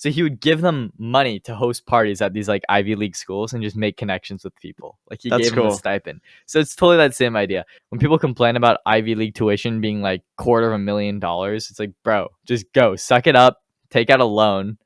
So he would give them money to host parties at these like Ivy League schools and just make connections with people. Like he That's gave them a cool. stipend. So it's totally that same idea. When people complain about Ivy League tuition being like $250,000, it's like, bro, just go, suck it up, take out a loan.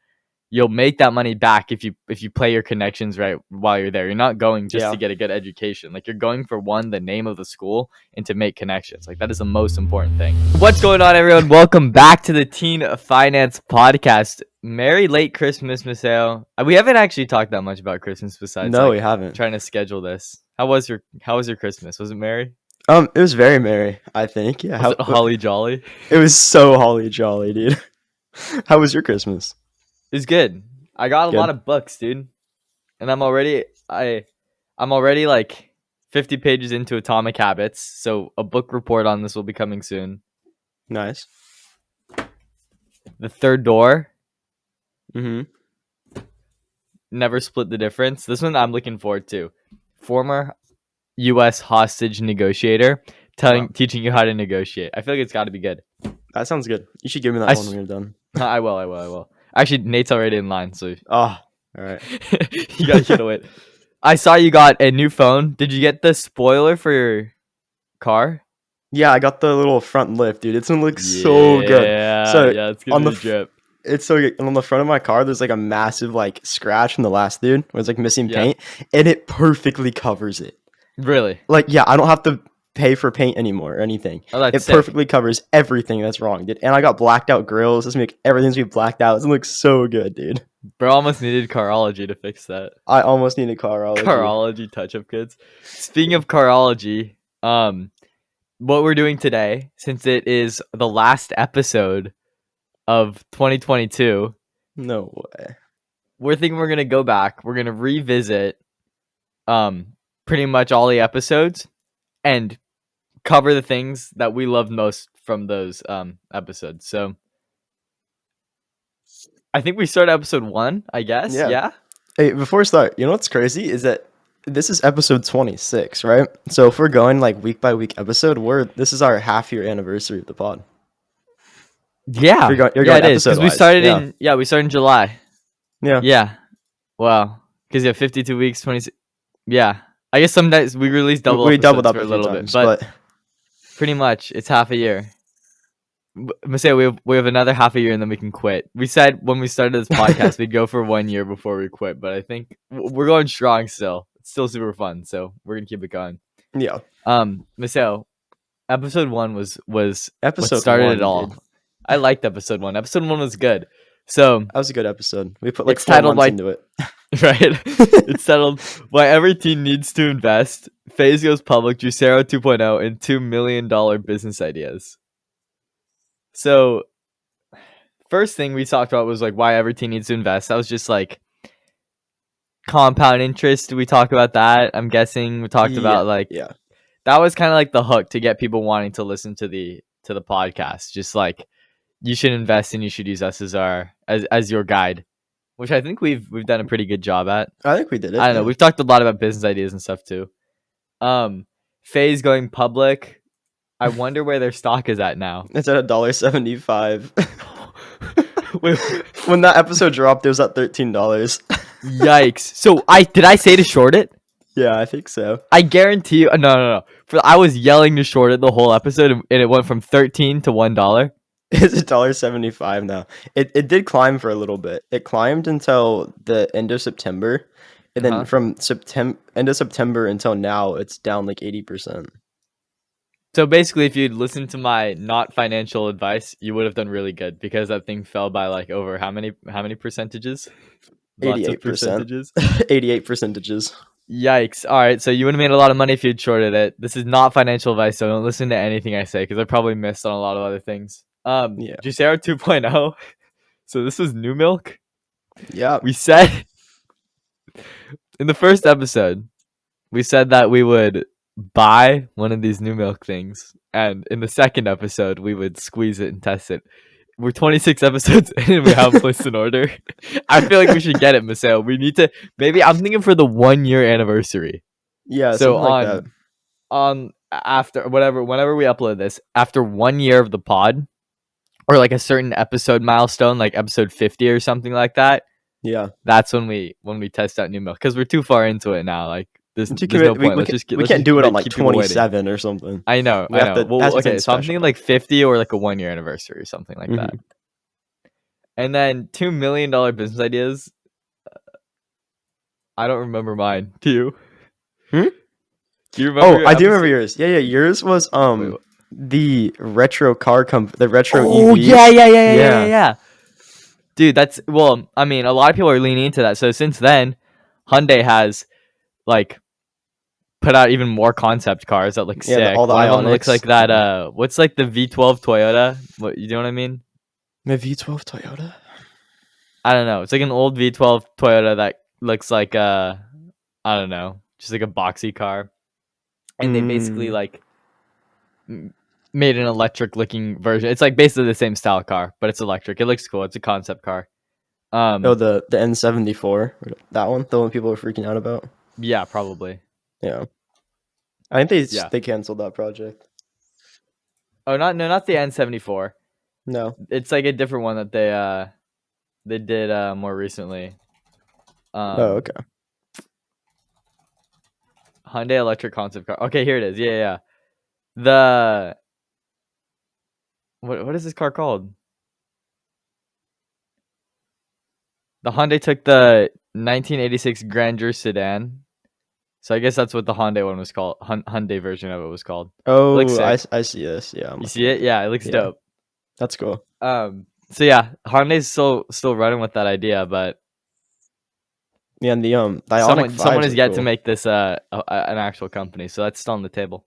You'll make that money back if you play your connections right while you're there. You're not going just to get a good education. Like, you're going for the name of the school and to make connections. Like, that is the most important thing. What's going on, everyone? Welcome back to the Teen Finance Podcast. Merry late Christmas, Maseo. We haven't actually talked that much about Christmas besides we haven't. trying to schedule this. How was your Christmas? Was it merry? It was very merry, I think. Yeah. Was it holly jolly? It was so holly jolly, dude. How was your Christmas? It's good. I got a lot of books, dude, and I'm already like 50 pages into Atomic Habits, so a book report on this will be coming soon. Nice. The Third Door. Never Split the Difference. This one I'm looking forward to. Former U.S. hostage negotiator teaching you how to negotiate. I feel like it's got to be good. That sounds good. You should give me that one when you're done. I will. Actually, Nate's already in line, so. Oh, all right. You gotta wait. I saw you got a new phone. Did you get the spoiler for your car? Yeah, I got the little front lift, dude. It's gonna look so good. So yeah, it's gonna be a drip. It's so good. And on the front of my car, there's like a massive like scratch from the last dude where it's like missing paint, and it perfectly covers it. Really? Like, yeah, I don't have to pay for paint anymore or anything. It perfectly covers everything that's wrong, dude. And I got blacked out grills. Let's make everything's gonna be blacked out. It's gonna look so good, dude. Bro, almost needed Carology to fix that. I almost needed Carology. Carology touch-up kits. Speaking of Carology, what we're doing today, since it is the last episode of 2022, no way, we're thinking we're gonna go back. We're gonna revisit pretty much all the episodes and cover the things that we loved most from those episodes. So I think we start episode 1, I guess. Yeah. Hey, before we start, you know what's crazy is that this is episode 26, right? So if we're going like week by week episode, this is our half-year anniversary of the pod. Yeah. You're going it is, because we started in July. Yeah. Wow. Because you have 52 weeks, 26. Yeah. I guess sometimes we release we doubled up for a little bit, but pretty much it's half a year. Maseo, we have another half a year and then we can quit. We said when we started this podcast we'd go for 1 year before we quit, but I think we're going strong still. It's still super fun, so we're gonna keep it going. Yeah. Maseo, episode 1 was episode what started 1, it all. Dude. I liked episode 1. Episode 1 was good. So that was a good episode. We put like 4 months into it. Right. It's titled Why Every Teen Needs to Invest. FaZe Goes Public, Juicero 2.0, and $2 million business ideas. So, first thing we talked about was like why every teen needs to invest. That was just like compound interest. We talked about that. I'm guessing we talked about that was kind of like the hook to get people wanting to listen to the podcast. Just like you should invest and you should use us as your guide, which I think we've done a pretty good job at. I think we did it. I don't know. We've talked a lot about business ideas and stuff too. FaZe going public. I wonder where their stock is at now. It's at $1.75. When that episode dropped, it was at $13. Yikes! So did I say to short it? Yeah, I think so. I guarantee you. No. I was yelling to short it the whole episode, and it went from $13 to $1. It's $1.75 now. It did climb for a little bit. It climbed until the end of September, and then from end of September until now, it's down like 80%. So basically, if you'd listened to my not financial advice, you would have done really good because that thing fell by like over how many percentages? 88%. 88%. Yikes. All right. So you would have made a lot of money if you'd shorted it. This is not financial advice, so don't listen to anything I say because I probably missed on a lot of other things. Juicero 2.0. So this was new milk. Yeah. We said in the first episode, we said that we would buy one of these new milk things, and in the second episode we would squeeze it and test it. We're 26 episodes in and we haven't placed an order. I feel like we should get it, Maseo. We need to, maybe I'm thinking for the 1 year anniversary. Yeah, so after whenever we upload this, after 1 year of the pod, or like a certain episode milestone, like episode 50 or something like that. Yeah. That's when we test out new milk, because we're too far into it now. Like there's Too no committed. point. We can't do it on like keep people waiting. 27 or something. I know. We have to. It has Well, to be okay, so I'm special. thinking like 50 or like a 1-year anniversary or something like that. And then $2 million business ideas. I don't remember mine. Do you? Hmm? Do you remember? Oh, I do remember yours. Yeah, yours was the retro car the retro Oh, EV. yeah. Dude, that's, well, I mean, a lot of people are leaning into that. So since then, Hyundai has like put out even more concept cars that look sick. All the One of them looks Ioniqs. like that. What's like the V12 Toyota? What, you know what I mean? The V12 Toyota. I don't know. It's like an old V12 Toyota that looks like I don't know, just like a boxy car. And they basically like made an electric looking version. It's like basically the same style car, but it's electric. It looks cool. It's a concept car. The N74, that one, the one people were freaking out about. Yeah, probably. Yeah, I think they canceled that project. Oh, not the N74. No, it's like a different one that they did more recently. Oh, okay. Hyundai electric concept car. Okay, here it is. Yeah. The what is this car called? The Hyundai took the 1986 Grandeur sedan. So I guess that's what the Hyundai one was called. Hyundai version of it was called. Oh, I see this. Yeah. You see it? Yeah, it looks dope. That's cool. So yeah, Hyundai's still running with that idea, but yeah, and the Ioniq someone has yet to make this an actual company, so that's still on the table.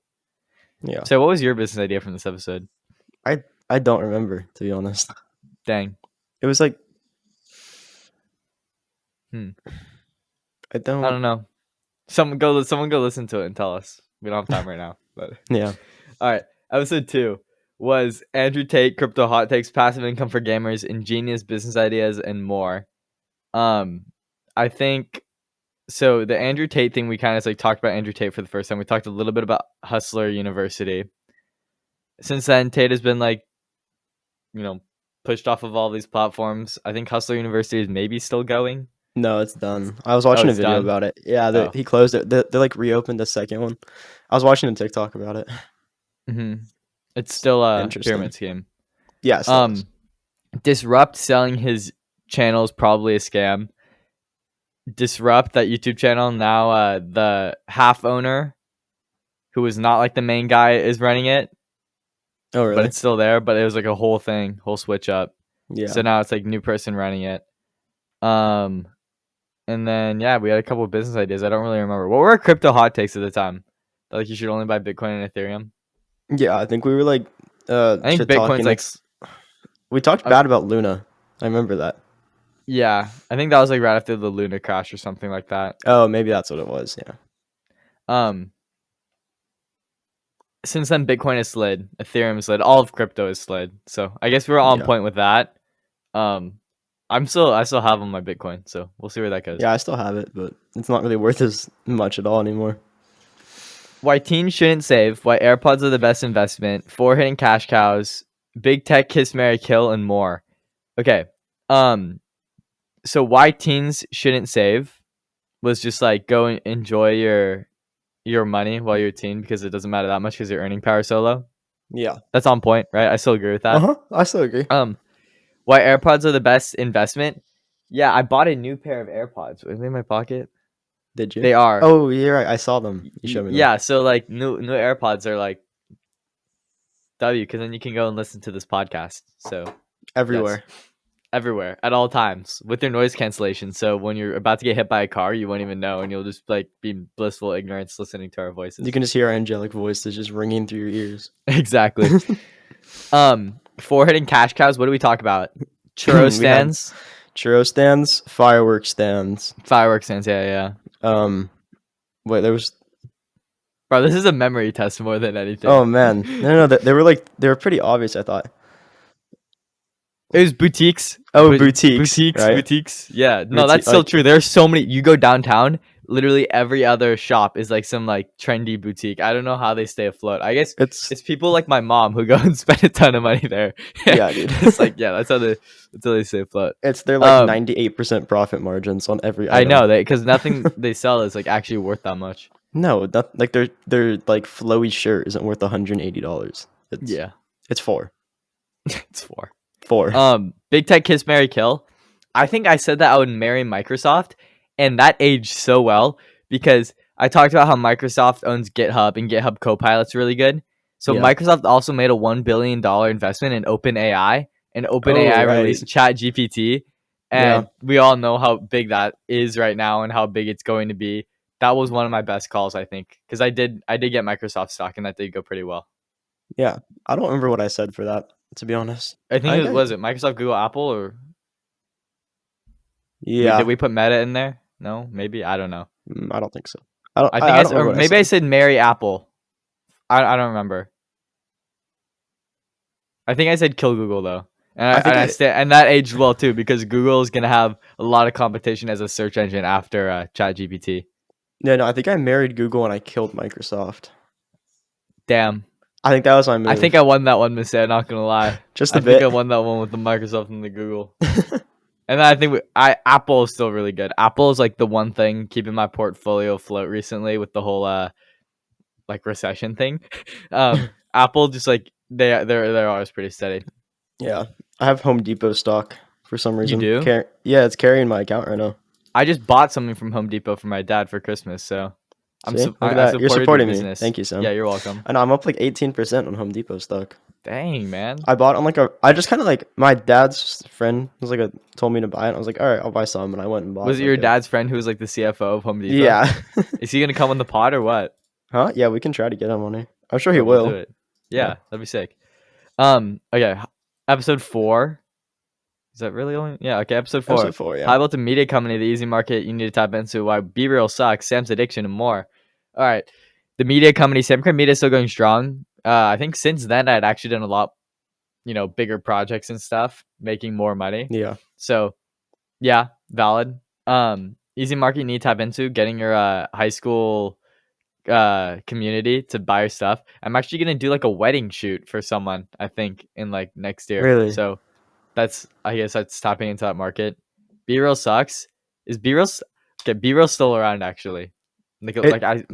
Yeah. So what was your business idea from this episode? I don't remember, to be honest. Dang. It was like I don't know. Someone go listen to it and tell us. We don't have time right now, but yeah. All right. Episode 2 was Andrew Tate, crypto hot takes, passive income for gamers, ingenious business ideas, and more. I think so. The Andrew Tate thing, we kind of like talked about Andrew Tate for the first time. We talked a little bit about Hustler University. Since then, Tate has been like, pushed off of all these platforms. I think Hustler University is maybe still going. No, it's done. I was watching a video about it. Yeah, he closed it. They like reopened the second one. I was watching a TikTok about it. It's still a pyramid scheme. Yeah. Disrupt selling his channel is probably a scam. Disrupt, that YouTube channel, now the half owner, who is not like the main guy, is running it. Oh, really? But it's still there. But it was like a whole switch up. Yeah. So now it's like new person running it. And then we had a couple of business ideas. I don't really remember. What were our crypto hot takes at the time? Like you should only buy Bitcoin and Ethereum. Yeah, I think we were like, I think Bitcoin's like. We talked bad about Luna. I remember that. Yeah, I think that was like right after the Luna crash or something like that. Oh, maybe that's what it was. Yeah. Since then, Bitcoin has slid, Ethereum has slid, all of crypto has slid. So I guess we were on point with that. I still have on my Bitcoin, so we'll see where that goes. Yeah, I still have it, but it's not really worth as much at all anymore. Why teens shouldn't save, why AirPods are the best investment, 4 hidden cash cows, big tech kiss, marry, kill, and more. Okay. So why teens shouldn't save was just like go and enjoy your money while you're a teen, because it doesn't matter that much because your earning power is so low. Yeah. That's on point, right? I still agree with that. I still agree. Why AirPods are the best investment? Yeah, I bought a new pair of AirPods. Are they in my pocket? Did you? They are. Oh, you're right. I saw them. You showed me them. Yeah, so like new AirPods are like W, because then you can go and listen to this podcast. So everywhere. Yes. Everywhere, at all times, with their noise cancellation. So when you're about to get hit by a car, you won't even know, and you'll just like be in blissful ignorance listening to our voices. You can just hear our angelic voices just ringing through your ears. Exactly. 4 hidden cash cows. What do we talk about? Churro stands. Churro stands, firework stands. Yeah. Wait, there was. Bro, this is a memory test more than anything. Oh man, no, they were pretty obvious. I thought. It was boutiques. Oh, boutiques. Boutiques. Yeah. No, that's still true. There's so many. You go downtown, literally every other shop is like some like trendy boutique. I don't know how they stay afloat. I guess It's it's people like my mom who go and spend a ton of money there. yeah, dude. It's like yeah, that's how they stay afloat. It's their like 98% profit margins on every I item. know that because nothing they sell is like actually worth that much. No, that like their like flowy shirt isn't worth $180. Yeah, It's four. it's four. Four. Big Tech Kiss Marry Kill. I think I said that I would marry Microsoft, and that aged so well because I talked about how Microsoft owns GitHub and GitHub Copilot's really good. So Yeah. Microsoft also made a $1 billion investment in OpenAI, and Oh, OpenAI right. released ChatGPT, and Yeah. we all know how big that is right now and how big it's going to be. That was one of my best calls, I think, because I did get Microsoft stock, and that did go pretty well. Yeah. I don't remember what I said for that, to be honest. I think I it got was it Microsoft, Google, Apple, or did yeah. we put Meta in there? No, maybe I don't know. I don't think so. I don't I think I I don't or remember what I maybe I said. said marry Apple. I don't remember. I think I said kill Google though, I think and that aged well too because Google is gonna have a lot of competition as a search engine after ChatGPT. no, I think I married Google and I killed Microsoft. Damn, I think that was my move. I think I won that one, Maseo. Not gonna lie, Just I a think I bit. won that one with the Microsoft and the Google. And then I think Apple is still really good. Apple is like the one thing keeping my portfolio afloat recently with the whole like recession thing. Apple just like they're always pretty steady. Yeah. I have Home Depot stock for some You reason. do? Yeah, it's carrying my account right now. I just bought something from Home Depot for my dad for Christmas, so See? Look at I that. You're supported your supporting me. business. Thank you, Yeah, Sam. you're welcome. I know I'm up like 18% on Home Depot stock. Dang, man. I bought on like I just kind of like my dad's friend was like told me to buy it. I was like, all right, I'll buy some, and I went and bought. Was it like your dad's friend who was like the CFO of Home Depot? Yeah. Is he gonna come on the pod or what? Huh? Yeah, we can try to get him on here. I'm sure he Bro, we'll do will. it. Yeah. Yeah, that'd be sick. Okay, episode 4. Is that really only? Yeah, okay, episode 4. Episode 4, yeah. How about the media company, the easy market you need to tap into, why Be Real sucks, Sam's addiction, and more. All right, the media company, Samcraft Media is still going strong. I think since then I'd actually done a lot, bigger projects and stuff, making more money. Yeah. So, yeah, valid. Easy market you need to tap into, getting your high school community to buy your stuff. I'm actually gonna do like a wedding shoot for someone, I think, in like next year. Really? So I guess that's tapping into that market. Be Real sucks. Is Be Real okay? Be Real still around actually.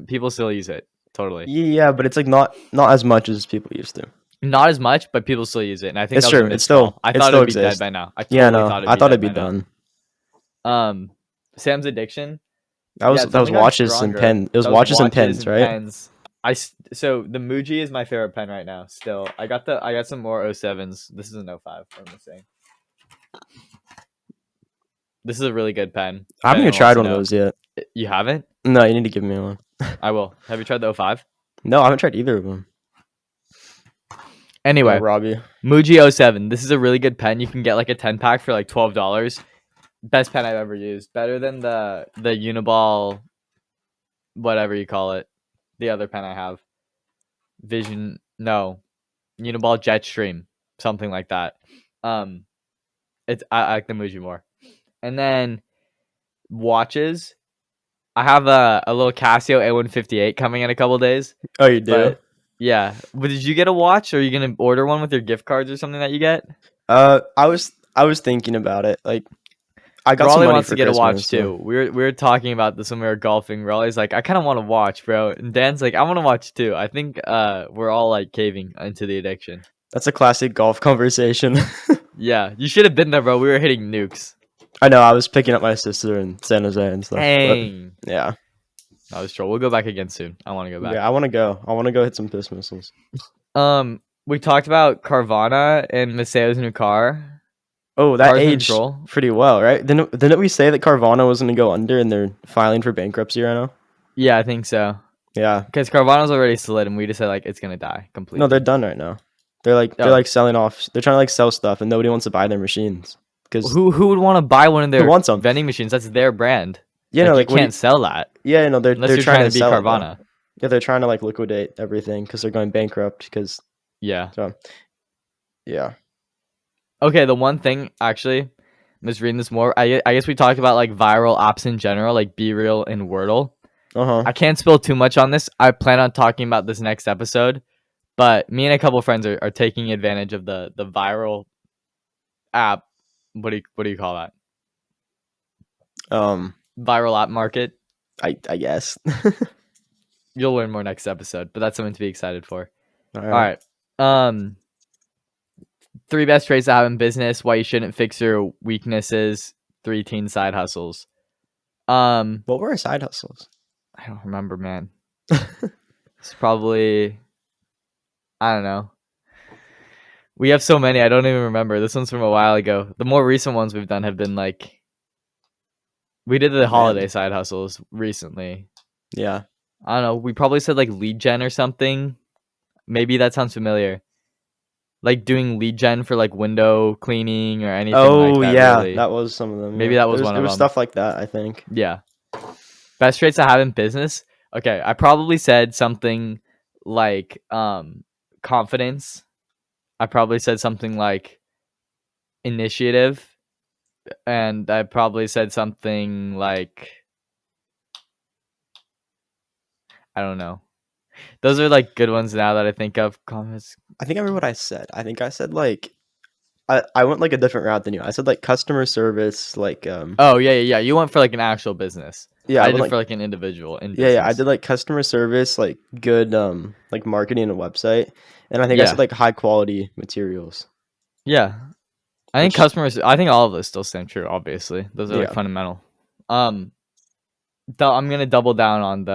People still use it totally. Yeah, but it's like not as much as people used to. Not as much, but people still use it, and I think It's that was a true. miscall. I It thought still it'd be dead exists. by now. I Yeah, totally no, thought I thought it'd be dead by done. now. Sam's addiction. That was It's only gotten watches and stronger. pen. It was That watches and pens, right? Pens. So the Muji is my favorite pen right now. Still, I got some more 07s. This is an 05. What am I saying? This is a really good pen. I haven't even tried one of those yet. You haven't? No, you need to give me one. I will. Have you tried the 05? No, I haven't tried either of them. Anyway, Robbie. Muji 07. This is a really good pen. You can get like a 10 pack for like $12. Best pen I've ever used. Better than the Uniball, whatever you call it. The other pen I have. Uniball Jetstream, something like that. I like the Muji more. And then watches. I have a little Casio A158 coming in a couple days. Oh, you do? But yeah. But did you get a watch, or are you gonna order one with your gift cards or something that you get? I was thinking about it. Like, I got some Raleigh money wants for to get Christmas, a watch so- too. We were talking about this when we were golfing. Raleigh's like, I kind of want to watch, bro. And Dan's like, I want to watch too. I think we're all like caving into the addiction. That's a classic golf conversation. Yeah, you should have been there, bro. We were hitting nukes. I know. I was picking up my sister in San Jose and stuff. Dang. But yeah. That was true. We'll go back again soon. I want to go back. Yeah, I want to go. I want to go hit some piss missiles. We talked about Carvana and Maceo's new car. Oh, that Cars in aged control. pretty well, right? Didn't we say that Carvana was going to go under and they're filing for bankruptcy right now? Yeah, I think so. Yeah. Because Carvana's already slid, and we just said like it's gonna die completely. No, they're done right now. They're like selling off. They're trying to like sell stuff, and nobody wants to buy their machines because who would want to buy one of their wants 'em? vending machines? That's their brand. yeah, Like, you can't sell that they're unless you're trying trying to be sell it, though. Carvana. Yeah, they're trying to like liquidate everything because they're going bankrupt. Because Yeah. so, yeah, Okay, the one thing actually, was reading this more. I guess we talked about like viral apps in general, like Be Real and Wordle. I can't spill too much on this. I plan on talking about this next episode, but me and a couple friends are taking advantage of the viral app. What do you call that? Viral app market. I guess. You'll learn more next episode, but that's something to be excited for. All right. 3 best traits to have in business. Why you shouldn't fix your weaknesses. 3 teen side hustles. What were our side hustles? I don't remember, man. It's probably, I don't know. We have so many, I don't even remember. This one's from a while ago. The more recent ones we've done have been like, we did the holiday side hustles recently. Yeah. I don't know. We probably said like lead gen or something. Maybe that sounds familiar. Like doing lead gen for like window cleaning or anything like that. Yeah, really. that was some of them. Maybe that was one of them. It was stuff like that, I think. Yeah. Best traits I have in business. Okay, I probably said something like confidence. I probably said something like initiative. And I probably said something like, I don't know. Those are like good ones now that I think of. Confidence. I think I remember what I said. I think I said like I went like a different route than you. I said like customer service, like Oh yeah. You went for like an actual business. Yeah, I did for like an individual in business. Yeah, I did like customer service, like good like marketing and a website. And I think I said like high quality materials. Yeah. I think customers, I think all of those still stand true, obviously. Those are like fundamental. I'm gonna double down on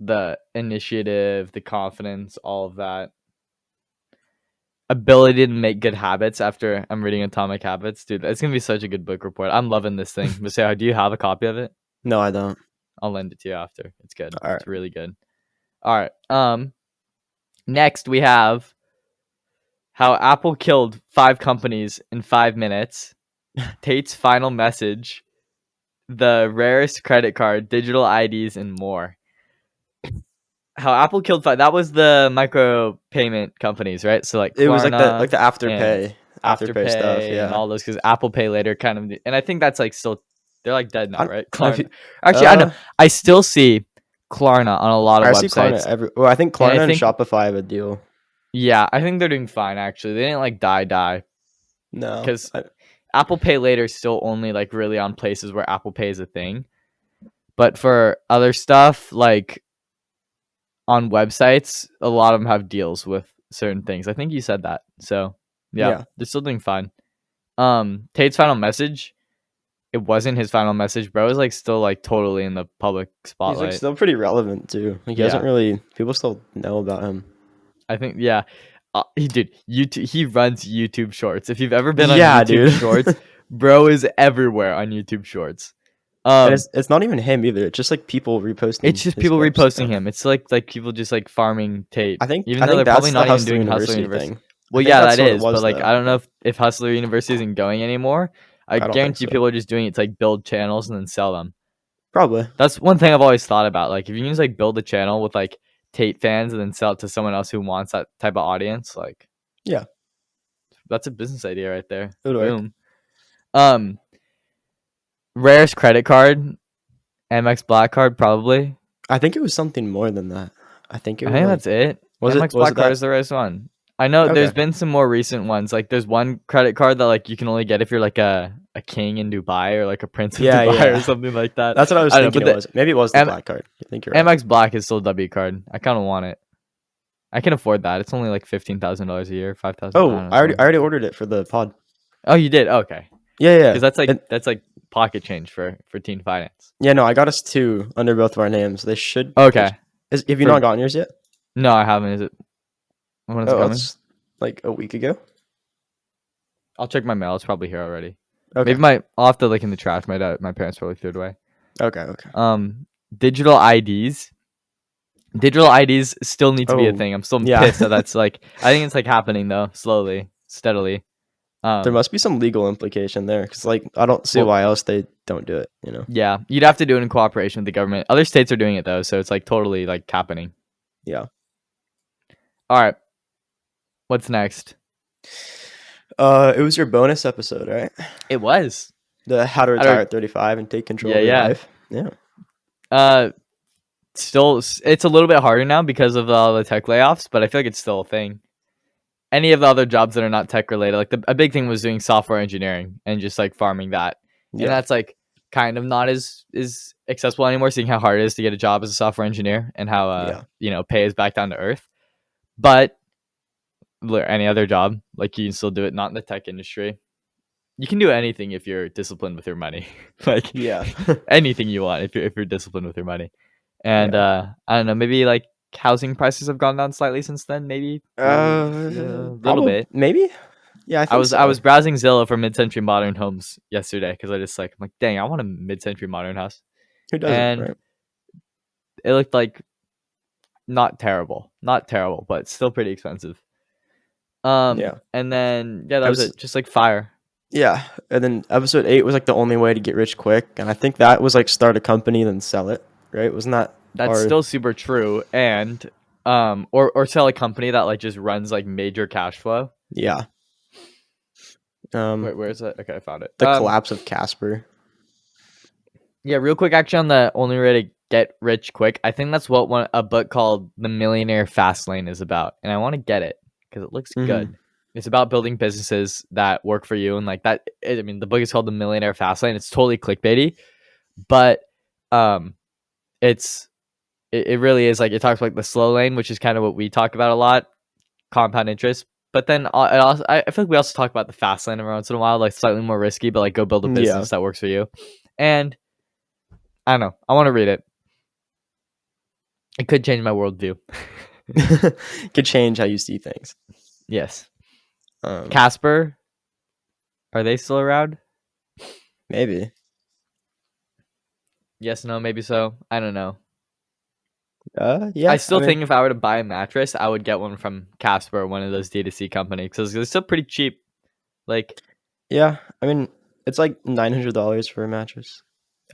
the initiative, the confidence, all of that. Ability to make good habits after I'm reading Atomic Habits. Dude, it's gonna be such a good book report. I'm loving this thing. Maseo, do you have a copy of it? No, I don't. I'll lend it to you after. It's good. All right. It's really good. All right. Next we have how Apple killed 5 companies in 5 minutes. Tate's final message. The rarest credit card, digital IDs, and more. How Apple killed 5. That was the micro payment companies, right? So like Klarna, it was like the afterpay stuff, yeah, and all those, because Apple Pay later kind of, and I think that's like still, they're like dead now, right? Klarna. Actually, I know. I still see Klarna on a lot of websites. I think Klarna and Shopify have a deal. Yeah, I think they're doing fine. Actually, they didn't like die. No, because Apple Pay later is still only like really on places where Apple Pay is a thing. But for other stuff, like on websites, a lot of them have deals with certain things. I think you said that. So yeah. They're still doing fine. Tate's final message. It wasn't his final message, bro. It was like still like totally in the public spotlight. He's like still pretty relevant too. Like he hasn't really, people still know about him. I think, yeah. Dude, he runs YouTube Shorts. If you've ever been on YouTube Shorts, bro is everywhere on YouTube Shorts. And it's not even him either. It's just like people reposting. It's just people reposting him. It's like people just like farming Tate. I think even though they're probably not even doing Hustler University. Well, yeah, that is. But like, I don't know if Hustler University isn't going anymore. I guarantee people are just doing it to like build channels and then sell them. Probably. That's one thing I've always thought about. Like, if you can just like build a channel with like Tate fans and then sell it to someone else who wants that type of audience, like, yeah, that's a business idea right there. Boom. Rarest credit card, Amex Black Card, probably. I think it was something more than that. I think that's it. Amex Black Card is the rarest one. I know there's been some more recent ones. Like there's one credit card that like you can only get if you're like a king in Dubai or like a prince of Dubai or something like that. That's what I was thinking. Maybe it was the Black Card. I think you're right. Amex Black is still a W card. I kind of want it. I can afford that. It's only like $15,000 a year, $5,000. Oh, I already ordered it for the pod. Oh, you did? Okay. Yeah. Because that's like pocket change for teen finance. Yeah, no, I got us 2 under both of our names. They should. Okay. Have you not gotten yours yet? No, I haven't. Is it? When is it coming? It's like a week ago. I'll check my mail. It's probably here already. Okay. Maybe I'll have to look in the trash. My parents probably threw it away. Okay. Digital IDs. Digital IDs still need to be a thing. I'm still pissed that that's like, I think it's like happening though, slowly, steadily. There must be some legal implication there because like I don't see why else they don't do it, you know. Yeah, you'd have to do it in cooperation with the government. Other states are doing it though, so it's like totally like happening. Yeah. All right. What's next? It was your bonus episode, right? It was. The how to How retire to, at 35 and take control yeah, of your yeah. life. Yeah. Still, it's a little bit harder now because of all the tech layoffs, but I feel like it's still a thing. Any of the other jobs that are not tech related, like a big thing was doing software engineering and just like farming that, and Yeah. that's like kind of not as accessible anymore. Seeing how hard it is to get a job as a software engineer and how Yeah. pay is back down to earth. But any other job, like you can still do it. Not in the tech industry. You can do anything if you're disciplined with your money. Like Yeah. anything you want if you're disciplined with your money. And Yeah. I don't know, maybe like housing prices have gone down slightly since then. Maybe a little Probably bit. maybe. Yeah, I I think was I so. was browsing Zillow for mid-century modern homes yesterday because I just like I'm like, dang, I want a mid-century modern house, Who doesn't, and right? it looked like not terrible, but still pretty expensive. Yeah. And then yeah, that I was was it. Just like fire. Yeah, and then episode 8 was like the only way to get rich quick, and I think that was like start a company then sell it, right? Wasn't that That's our still super true, and or sell a company that like just runs like major cash flow. yeah. Wait, where is it? Okay, I found it. The collapse of Casper. Yeah, real quick, actually, on the only way to get rich quick, I think that's what a book called The Millionaire Fastlane is about, and I want to get it because it looks Mhm. good. It's about building businesses that work for you, and like that. I mean, the book is called The Millionaire Fastlane. It's totally clickbaity, but um, it's it really is like it talks about the slow lane, which is kind of what we talk about a lot, compound interest. But then it also, I feel like we also talk about the fast lane every once in a while, like slightly more risky, but like go build a Yeah. business that works for you. And I don't know. I want to read it. It could change my worldview. Could change how you see things. Yes. Um, Casper, are they still around? Maybe. Yes, no, maybe so. I don't know. I Yeah, I still mean, think if I were to buy a mattress, I would get one from Casper, one of those D2C companies, because they're still pretty cheap. Like, yeah, I mean, it's like $900 for a mattress.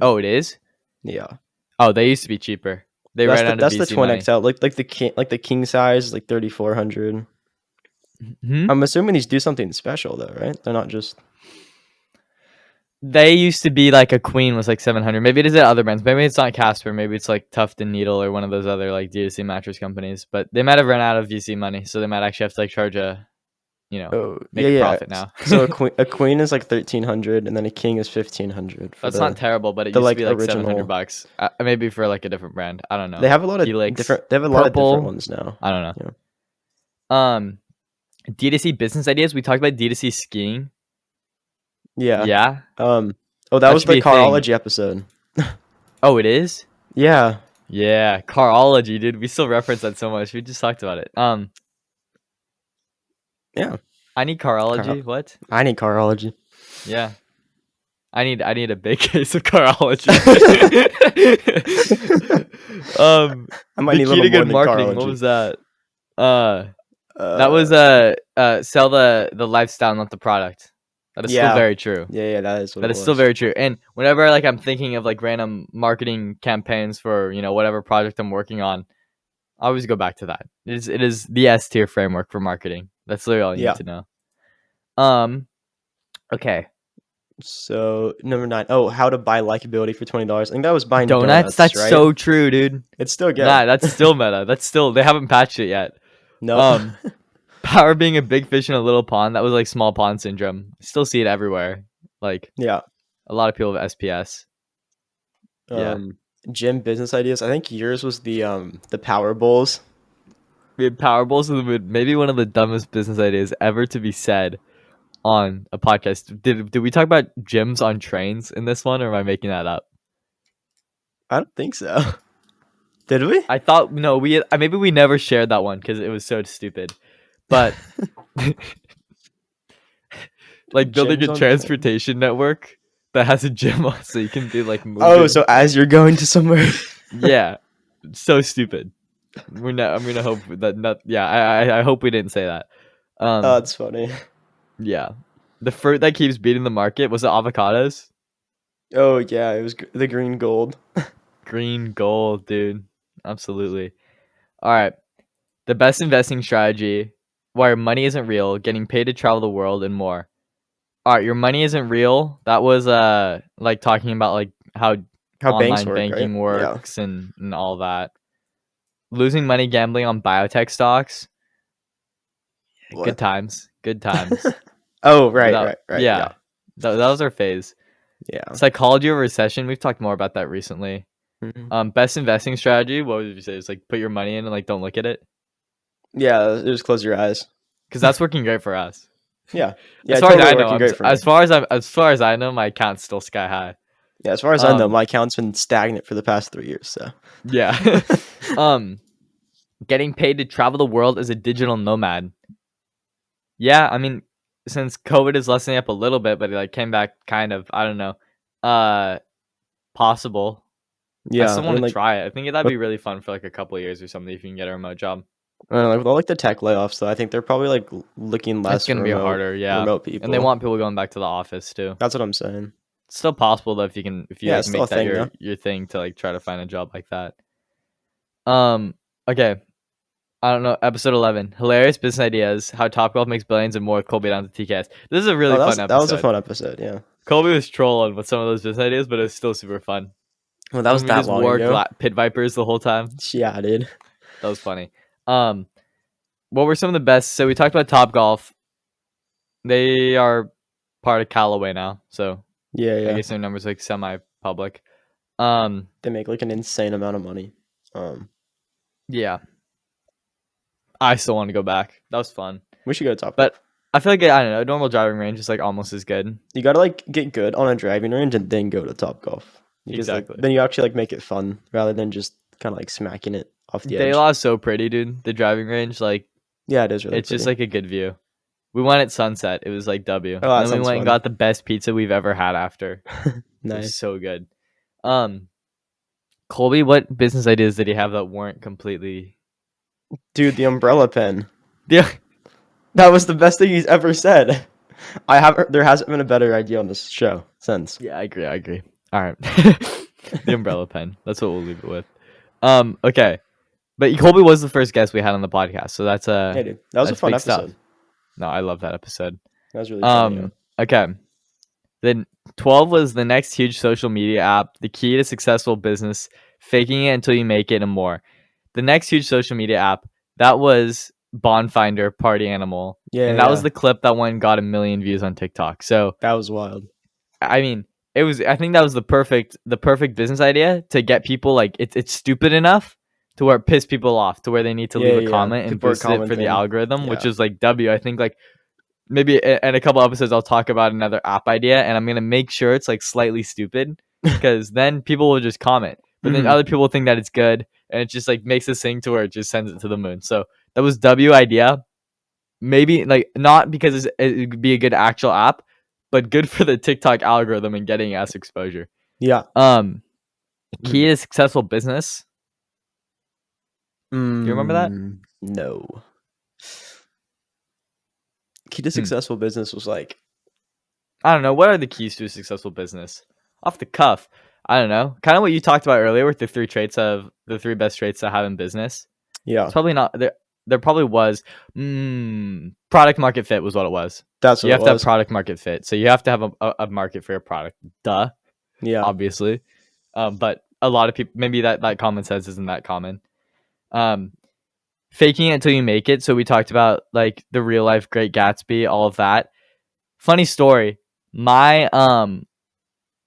oh, it is? Yeah. Oh, they used to be cheaper. They That's ran the out of that's the VC twin money. XL. Like the king size is like 3,400. Hmm? I'm assuming these do something special though, right? They're not just They used to be like a queen was like 700. Maybe it is at other brands. Maybe it's not Casper. Maybe it's like Tuft and Needle or one of those other like D2C mattress companies. But they might have run out of VC money, so they might actually have to like charge Oh, yeah, make a yeah. profit now. So a queen is like 1,300 and then a king is 1,500 for That's not terrible, but it the used to like be like 700 original. bucks. Maybe for like a different brand. I don't They know. have a lot of Helix, different they have a lot of different Purple. ones now. I don't know. Yeah. Um, D2C business ideas. We talked about D2C skiing. Yeah. Yeah, Oh, that that was should the be a thing. carology episode. Oh, it is. Yeah. Yeah, carology, dude. We still reference that so much. We just talked about it. Yeah. I need Car- carology. What? I need carology. Yeah. I need a big case of carology. I might The need a key little to more good than marketing. What carology. was that? Uh, that Uh was sell the lifestyle, not the product. That is still yeah. very true. Yeah, that is what That it is still was. very true. And whenever like I'm thinking of like random marketing campaigns for whatever project I'm working on, I always go back to that. It is the S tier framework for marketing. That's literally all you need Yeah. to know. Um. Okay. So number 9. Oh, how to buy likability for $20. I think that was buying Donuts. donuts, That's right? so true, dude. It's still good. Nah, that's still meta. That's still they haven't patched it yet. Nope. Um, Power being a big fish in a little pond. That was like small pond syndrome. Still see it everywhere. Like Yeah. a lot of people have SPS. Yeah, Gym business ideas. I think yours was the power bowls. we had Power Bowls in the mood. Maybe one of the dumbest business ideas ever to be said on a podcast. Did we talk about gyms on trains in this one, or am I making that up? I don't think so. Did we? I thought no. Maybe we never shared that one because it was so stupid. But like building a Gyms on train. transportation network that has a gym on, so you can be like Oh, moving. so as you're going to somewhere. Yeah, so stupid. I'm gonna hope that not. Yeah, I hope we didn't say that. Oh, that's funny. Yeah, the fruit that keeps beating the market was the avocados. Oh yeah, it was the green gold. Green gold, dude. Absolutely. All right, the best investing strategy. why your money isn't real, getting paid to travel the world, and more. All right, your money isn't real. That was like talking about like how How banks online work, right? banking Yeah. works and all that. Losing money gambling on biotech stocks. Good What? times. Good times. Oh, right, That right. Yeah. yeah. That was our phase. Yeah. Psychology of recession. We've talked more about that recently. Mhm. Best investing strategy. What would you say? It's like put your money in and like don't look at it, Yeah, just close your eyes. because that's working great for us. Yeah. As Yeah, far as totally I know, working great for me. as far as I know, my account's still sky high. Yeah, as far as I know, Um, my account's been stagnant for the past 3 years, so. yeah. Getting paid to travel the world as a digital nomad. Yeah, I mean, since COVID is lessening up a little bit, but it like came back kind of, I don't know, uh, possible. I Yeah, still I want mean, to like, try it. I think that'd with be really fun for like a couple of years or something if you can get a remote job. I don't know, like, with all, like, the tech layoffs, though, I think they're probably, like, looking It's less for gonna be harder, yeah. remote And they people. want people going back to the office too. That's what I'm saying. It's still possible though if you Yeah, like it's still a make that thing, though. your thing to like try to find a job like that. Um, okay. I don't know. Episode 11. Hilarious business ideas. How Topgolf makes billions and more with Colby down to TKS. This is a Oh, really fun that was a episode. fun episode, yeah. Colby was trolling with some of those business ideas, but it was still super fun. Well, that was When we that just long wore ago. pit vipers the whole time. Yeah, dude. That was funny. Um, what were some of the best? So we talked about Topgolf. They are part of Callaway now, so Yeah, I yeah. guess their numbers like semi-public. Um, They make, like, an insane amount of money. yeah, I still want to go back. That was fun, We should go to Topgolf. but I feel like I don't know. A normal driving range is like almost as good. You gotta, like, get good on a driving range and then go to Topgolf. Because, like, Exactly. then you actually, like, make it fun rather than just kinda, like, smacking it off the De edge. La is so pretty, dude. The driving range, like Yeah, it is really it's just pretty. like a good view. We went at sunset. It was like W. Oh, And that then we sounds went and fun. got the best pizza we've ever had after. It was Nice. so good. Um, Colby, what business ideas did he have that weren't completely? Dude, the umbrella pen. Yeah, That was the best thing he's ever said. There hasn't been a better idea on this show since. yeah, I agree. I agree. All right, the umbrella pen. That's what we'll leave it with. Okay, but Colby was the first guest we had on the podcast, so that's Yeah, dude. That was a that's fun big episode. stuff. No, I love that episode. That was really funny, yeah. Okay. Then 12 was the next huge social media app, the key to successful business, faking it until you make it, and more. The next huge social media app, that was Bondfinder Party Animal. Yeah, And that was yeah. the clip that one got 1 million views on TikTok. So, That was wild. I mean, I think that was the perfect business idea to get people like it's stupid enough to where it piss people off to where they need to Yeah, leave a yeah. comment and People are boost it for the commenting. algorithm, which Yeah. is like W. I think like maybe in a couple episodes I'll talk about another app idea, and I'm gonna make sure it's like slightly stupid because then people will just comment, but then Mhm. other people think that it's good, and it just like makes this thing to where it just sends it to the moon. So that was W idea. Maybe like not because it would be a good actual app, but good for the TikTok algorithm and getting us exposure. Yeah. Key to successful business. Do you remember that? No. Key to successful business was like, I don't know. What are the keys to a successful business? Off the cuff, I don't know. Kind of what you talked about earlier with the three best traits to have in business. yeah, It's probably not there. There probably was product market fit was what it was. that's what You it have to have was. product market fit, so you have to have a market for your product. Duh, Yeah. obviously. But a lot of people maybe that common sense isn't that common. Faking it until you make it. So we talked about like the real life Great Gatsby, all of that. Funny story. My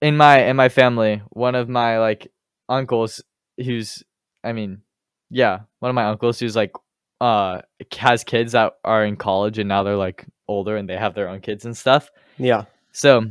in my family, one of my like uncles who's one of my uncles who's like has kids that are in college and now they're like older and they have their own kids and stuff. Yeah. So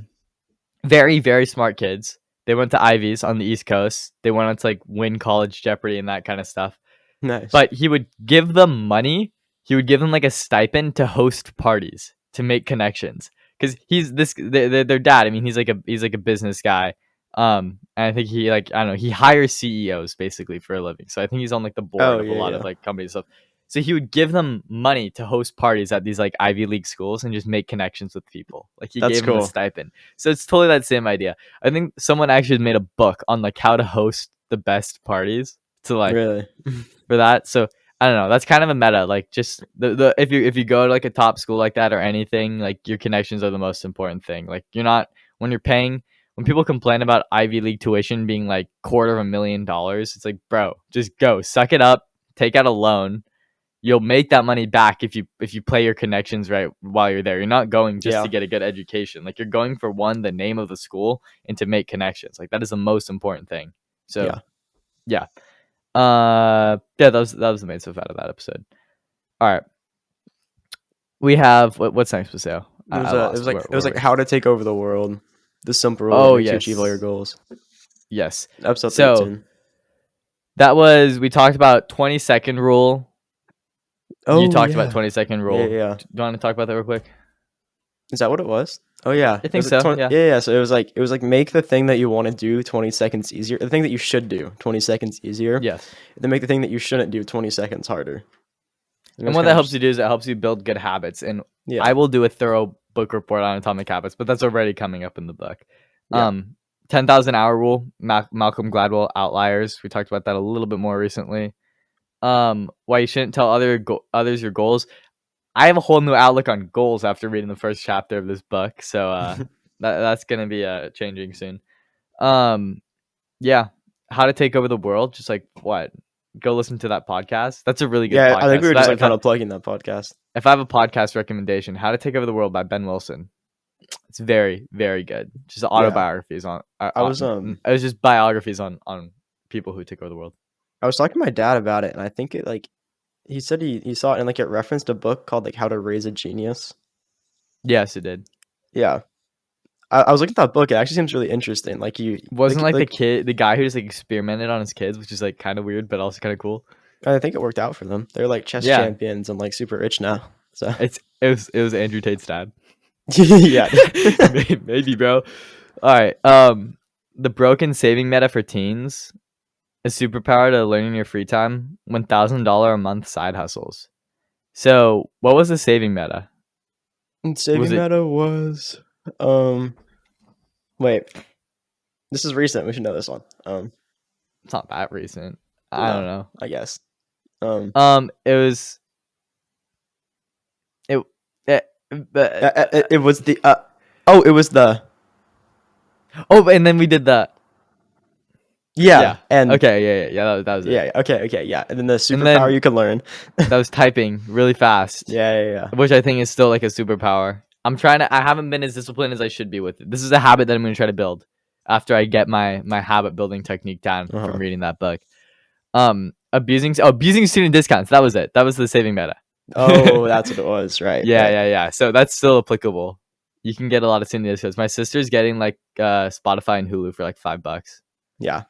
very, very smart kids. They went to Ivies on the East Coast. They went on to like win college Jeopardy and that kind of stuff. Nice. But he would give them money. He would give them like a stipend to host parties to make connections. Because he's their dad. I mean, he's like a business guy. And I think he like I don't know. He hires CEOs basically for a living. So I think he's on like the board Oh, of a yeah, lot yeah. of like companies and stuff. So he would give them money to host parties at these like Ivy League schools and just make connections with people. Like he That's gave them a cool. stipend. So it's totally that same idea. I think someone actually made a book on like how to host the best parties to like Really? for that. So I don't know. That's kind of a meta. Like, just the if you go to like a top school like that or anything, like your connections are the most important thing. Like, you're not when you're paying. When people complain about Ivy League tuition being like $250,000, it's like, bro, just go, suck it up, take out a loan. You'll make that money back if you play your connections right while you're there. You're not going just to Yeah. get a good education. Like, you're going for the name of the school, and to make connections. Like, that is the most important thing. So Yeah. yeah, that was the main stuff out of that episode. All right, we have what's next, Maseo? I It lost. was like Where it was were like we? how to take over the world. The simple rule Oh that makes you achieve all your yes, goals. yes. Episode So 13. that was we talked about 20-second rule. You Oh talked about yeah. 20-second Yeah, rule. yeah. Do you want to talk about that real quick? Is that what it was? Oh yeah. I It think was like so. 20, Yeah. yeah, yeah. So it was like make the thing that you want to do 20 seconds easier. The thing that you should do 20 seconds easier. Yes. Then make the thing that you shouldn't do 20 seconds harder. And it And was what kind that of helps just you do is it helps you build good habits. And I yeah. will do a thorough book report on atomic habits, but that's already coming up in the book. Yeah. 10,000 hour rule, Malcolm Gladwell, Outliers. We talked about that a little bit more recently. Why you shouldn't tell others your goals. I have a whole new outlook on goals after reading the first chapter of this book, so that's gonna be changing soon. Yeah, how to take over the world. Just like what? Go listen to that podcast. That's a really good Yeah, I think we podcast. were just like If I, kind of plugging that podcast. if I have a podcast recommendation, How to Take Over the World by Ben Wilson. It's very, very good. Just Yeah. autobiographies on. I was It was just biographies on people who took over the world. I was talking to my dad about it, and I think it like he said he saw it and like it referenced a book called like How to Raise a Genius. Yes, it did. Yeah. I was looking at that book. It actually seems really interesting. Like you Wasn't like the guy who just like experimented on his kids, which is like kind of weird, but also kind of cool. I think it worked out for them. They're like chess Yeah, champions and like super rich now. So it was Andrew Tate's dad. yeah. Maybe, bro. All right. The broken saving meta for teens. A superpower to learn in your free time. $1,000 a month side hustles. So, what was the saving meta? And saving meta was wait. This is recent. We should know this one. It's not that recent. I don't know. I guess. It was. It was the it was the and then we did the. yeah. And okay, yeah. That was it. yeah. Okay, yeah. And then the superpower you can learn. That was typing really fast. Yeah. Which I think is still like a superpower. I haven't been as disciplined as I should be with it. This is a habit that I'm going to try to build after I get my habit building technique down from reading that book. Abusing student discounts. That was it. That was the saving meta. Oh, that's what it was, right? Yeah. So that's still applicable. You can get a lot of student discounts. My sister's getting like Spotify and Hulu for like $5. Yeah.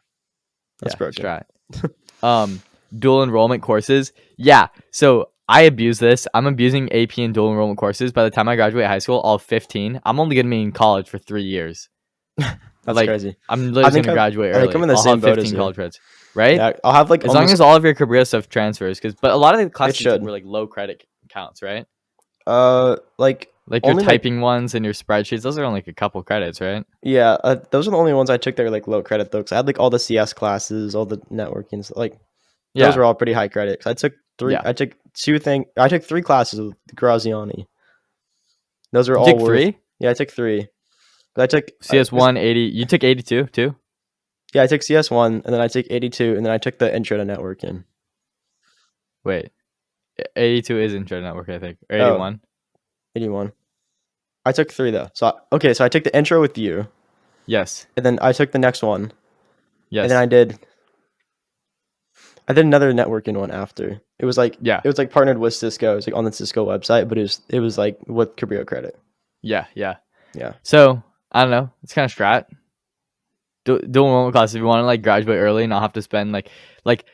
That's broken. Try it. Dual enrollment courses. Yeah. So I abuse this. I'm abusing AP and dual enrollment courses. By the time I graduate high school, all 15, I'm only gonna be in college for 3 years. That's crazy. I'm literally gonna graduate early. I think I'm in the I'll same have boat 15 as you. college credits, right? Yeah, I'll have like as long as all of your career stuff transfers, but a lot of the classes were like low credit counts, right? Like your typing ones and your spreadsheets. Those are only like a couple credits, right? Yeah, those are the only ones I took that were like low credit though. Cause I had like all the CS classes, all the networking, like those were all pretty high credit. I took three. Yeah. I took three classes with Graziani. Those are all worth. 3? Yeah, I took 3. I took CS1 80. You took 82 too? Yeah, I took CS1 and then I took 82 and then I took the intro to networking. Wait, 82 is intro to network, I think. Or 81. 81. I took 3 though. So I took the intro with you. Yes. And then I took the next one. Yes. And then I did another networking one after. It was like it was like partnered with Cisco. It was like on the Cisco website, but it was like with career credit. Yeah. So I don't know. It's kind of strat. Dual enrollment class if you want to like graduate early and not have to spend like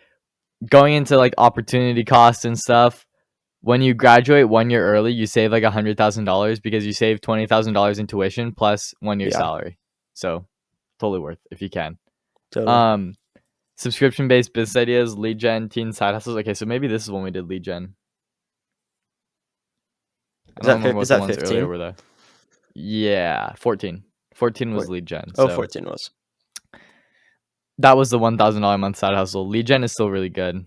going into like opportunity costs and stuff. When you graduate 1 year early, you save like $100,000 because you save $20,000 in tuition plus 1 year salary. So totally worth if you can. Totally. Subscription based business ideas, lead gen, teen side hustles. Okay, so maybe this is when we did lead gen. Is that 15? Were there. Yeah, 14. 14 was lead gen. So 14 was. That was the $1,000 a month side hustle. Lead gen is still really good.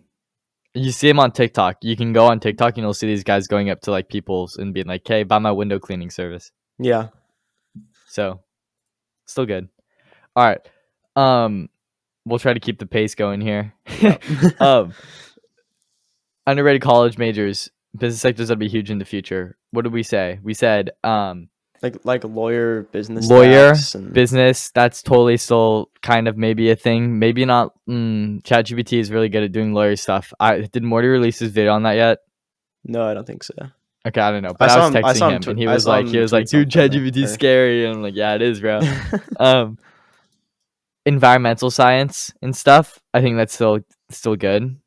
You see them on TikTok. You can go on TikTok and you'll see these guys going up to like people's and being like, "Hey, buy my window cleaning service." Yeah. So still good. All right. We'll try to keep the pace going here. Yeah. Underrated college majors, business sectors that'll be huge in the future. What did we say? We said like lawyer, business lawyer, tax, and business. That's totally still kind of maybe a thing. Maybe not. ChatGPT is really good at doing lawyer stuff. Did Morty release his video on that yet? no, I don't think so. Okay, I don't know, but I was texting him, and he was like, "Dude, ChatGPT's scary," and I'm like, "Yeah, it is, bro." Environmental science and stuff. I think that's still good.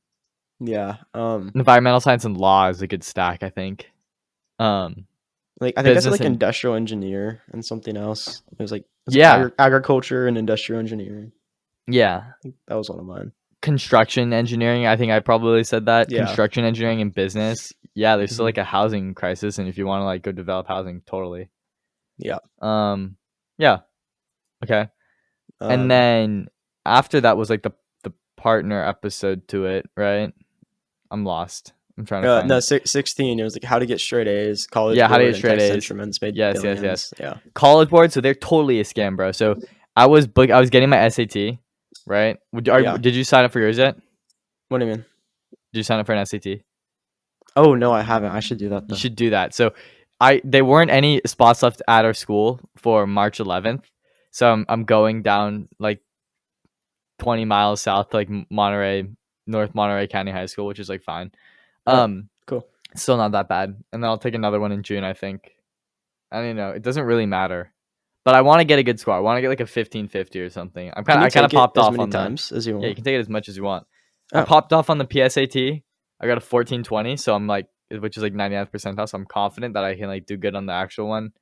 Yeah. Environmental science and law is a good stack, I think. Like I think I said like industrial engineer and something else. It was like agriculture and industrial engineering. Yeah, that was one of mine. Construction engineering. I think I probably said that. Yeah. Construction engineering and business. Yeah, there's still like a housing crisis, and if you want to like go develop housing, totally. Yeah. Yeah. Okay. And then after that was like the partner episode to it, right? I'm lost. I'm trying to find. No, 16. It was like how to get straight A's. College. Yeah, board how to get straight A's. Instruments made yes. Yeah. College board. So they're totally a scam, bro. So I was getting my SAT, right? Did you sign up for yours yet? What do you mean? Did you sign up for an SAT? Oh no, I haven't. I should do that though. You should do that. So there weren't any spots left at our school for March 11th. So I'm going down like 20 miles south to like North Monterey County High School, which is like fine. Cool. Still not that bad. And then I'll take another one in June, I think. I don't know. It doesn't really matter. But I want to get a good score. I want to get like a 1550 or something. I kind of popped off on times as you want. Yeah, you can take it as much as you want. I popped off on the PSAT. I got a 1420, so I'm like, which is like 99th percentile. So I'm confident that I can like do good on the actual one.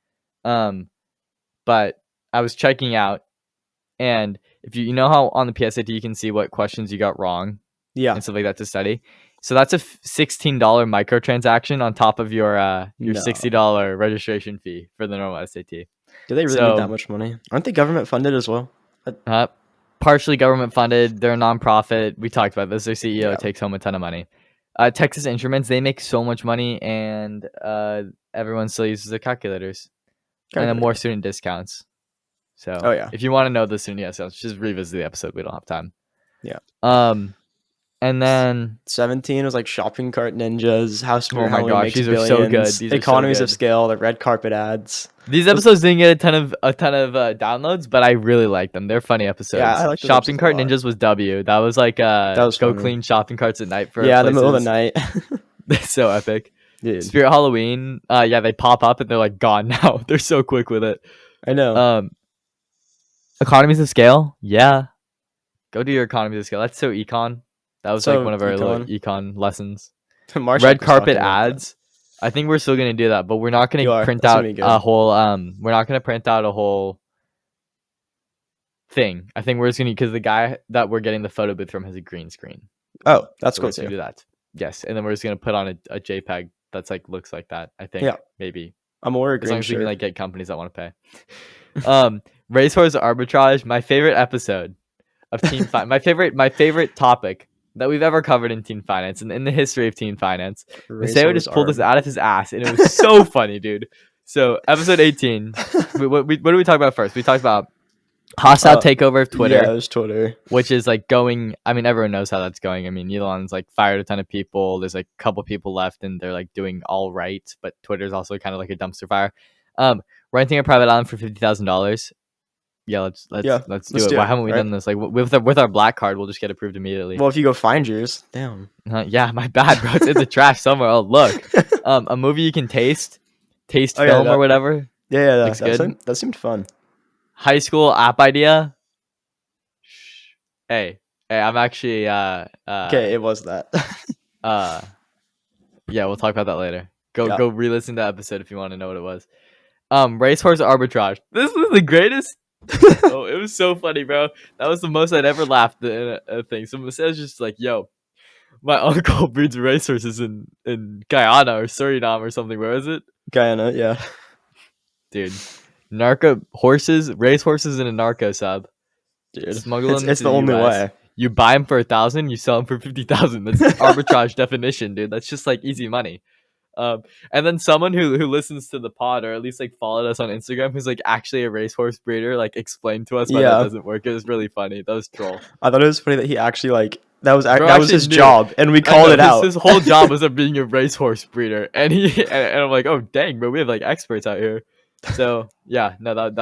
But I was checking out, and if you know how on the PSAT you can see what questions you got wrong, and stuff like that to study. So that's a $16 microtransaction on top of your $60 registration fee for the normal SAT. Do they really need that much money? Aren't they government funded as well? Partially government funded. They're a nonprofit. We talked about this. Their CEO takes home a ton of money. Texas Instruments, they make so much money, and everyone still uses their calculators. And then more student discounts. So if you want to know the student discounts, just revisit the episode. We don't have time. Yeah. And then 17 was like shopping cart ninjas, how oh my gosh, these are so good. These economies are so good. of scale, the red carpet ads. These episodes didn't get a ton of downloads, but I really like them. They're funny episodes. Yeah, I like shopping cart ninjas was W. That was like go funny. Clean shopping carts at night for in the middle of the night. That's so epic. Dude. Spirit Halloween, they pop up and they're like gone now. They're so quick with it. I know. Economies of scale, go do your economies of scale. That's so econ. That was like one of our econ lessons. Red carpet ads. I think we're still gonna do that, but we're not gonna print out a whole. We're not gonna print out a whole thing. I think we're just gonna because the guy that we're getting the photo booth from has a green screen. Oh, that's cool too. We're gonna do that. Yes, and then we're just gonna put on a JPEG that's like looks like that. I think maybe. I'm more as long as we can like get companies that want to pay. Racehorse arbitrage. My favorite episode of Teen Finance. My favorite topic that we've ever covered in teen finance and in the history of teen finance. Maseo just pulled this out of his ass, and it was so funny, dude. So episode 18. What did we talk about first? We talked about hostile takeover of Twitter. Yeah, it was Twitter, which is like going. I mean, everyone knows how that's going. I mean, Elon's like fired a ton of people. There's like a couple people left, and they're like doing all right. But Twitter's also kind of like a dumpster fire. Renting a private island for $50,000. Yeah, let's do it. Why haven't we done this? Like with our black card, we'll just get approved immediately. Well, if you go find yours, damn. Yeah, my bad, bro. It's in the trash somewhere. Oh, look. A movie you can taste film or whatever. Yeah, looks good. That seemed fun. High school app idea. Hey, I'm actually okay, it was that. Yeah, we'll talk about that later. Go re-listen to that episode if you want to know what it was. Racehorse arbitrage. This was the greatest. Oh, it was so funny, bro. That was the most I'd ever laughed in a thing. So Maseo's just like, yo, my uncle breeds racehorses in Guyana or Suriname or something. Where is it? Guyana, yeah. Dude, racehorses in a narco sub. Dude, smuggle them. It's the only way. You buy them for 1,000, you sell them for 50,000. That's arbitrage definition, dude. That's just like easy money. And then someone who listens to the pod, or at least like followed us on Instagram, who's like actually a racehorse breeder, like explained to us why that doesn't work. It was really funny. That was troll. I thought it was funny that he actually like that was his knew. job, and we called it out. His whole job was of being a racehorse breeder, and and I'm like, oh dang, bro, we have like experts out here. So yeah, no, that